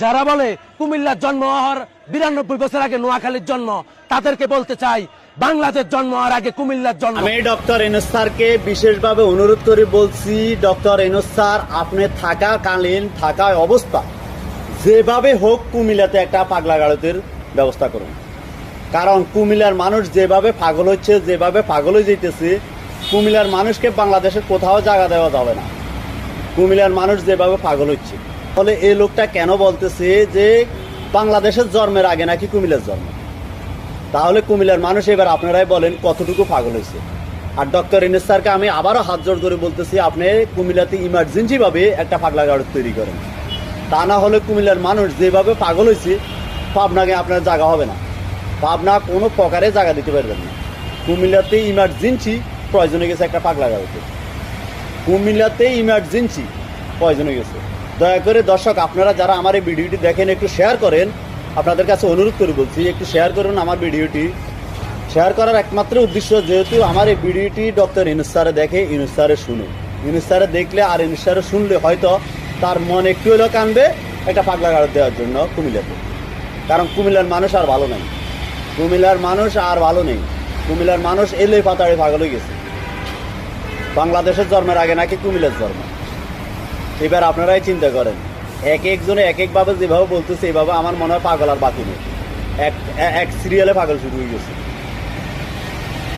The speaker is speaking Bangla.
যারা বলে কুমিল্লার জন্ম হওয়ার 92 বছর আগে নোয়াখালীর জন্ম, তাদেরকে বলতে চাই বাংলাদেশ জন্ম হওয়ার আগে কুমিল্লার জন্ম। আমি ডক্টর ইউনূস স্যারকে বিশেষভাবে অনুরোধ করে বলছি, ডক্টর ইউনূস স্যার আপনি থাকা অবস্থা যেভাবে হোক কুমিল্লাতে একটা পাগলা গাড়তের ব্যবস্থা করুন। কারণ কুমিল্লার মানুষ যেভাবে পাগল হচ্ছে, যেভাবে পাগল হয়ে যেতেছে, কুমিল্লার মানুষকে বাংলাদেশের কোথাও জায়গা দেওয়া যাবে না। কুমিল্লার মানুষ যেভাবে পাগল হচ্ছে, ফলে এই লোকটা কেন বলতেছে যে বাংলাদেশের জন্মের আগে নাকি কুমিল্লার জন্ম? তাহলে কুমিল্লার মানুষ এবার আপনারাই বলেন কতটুকু পাগল হয়েছে। আর ডক্টর ইউনূস স্যারকে আমি আবারও হাত জোড় করে বলতেছি, আপনি কুমিল্লাতে ইমার্জেন্সিভাবে একটা পাগলা গাড়ি তৈরি করেন। তা না হলে কুমিল্লার মানুষ যেভাবে পাগল হয়েছে, পাবনাকে আপনার জায়গা হবে না। পাবনা কোনো প্রকারে জায়গা দিতে পারবেন না। কুমিল্লাতে ইমার্জেন্সি প্রয়োজন হয়ে গেছে একটা পাগলা গাড়িতে। কুমিল্লাতে ইমার্জেন্সি প্রয়োজন হয়ে গেছে। দয়া করে দর্শক আপনারা যারা আমার এই ভিডিওটি দেখেন একটু শেয়ার করেন। আপনাদের কাছে অনুরোধ করে বলছি একটু শেয়ার করুন আমার ভিডিওটি। শেয়ার করার একমাত্র উদ্দেশ্য, যেহেতু আমার এই ভিডিওটি ডক্টর ইউনূস স্যারে দেখে, ইউনূস স্যারে শুনে, ইউনূস স্যারে দেখলে আর ইউনূস স্যারে শুনলে হয়তো তার মন একটু হলেও কানবে একটা পাগলা গাড়ি দেওয়ার জন্য কুমিল্লাতে। কারণ কুমিল্লার মানুষ আর ভালো নেই, কুমিল্লার মানুষ আর ভালো নেই। কুমিল্লার মানুষ এলে পাতাড়ে পাগল হয়ে গেছে। বাংলাদেশের জন্মের আগে নাকি কুমিল্লার জন্ম। এবার আপনারাই চিন্তা করেন, এক একজনে এক একভাবে যেভাবে বলতেছে, এইভাবে আমার মনে হয় পাগল আর বাকি নেই। এক সিরিয়ালে পাগল শুরু হয়ে গেছে।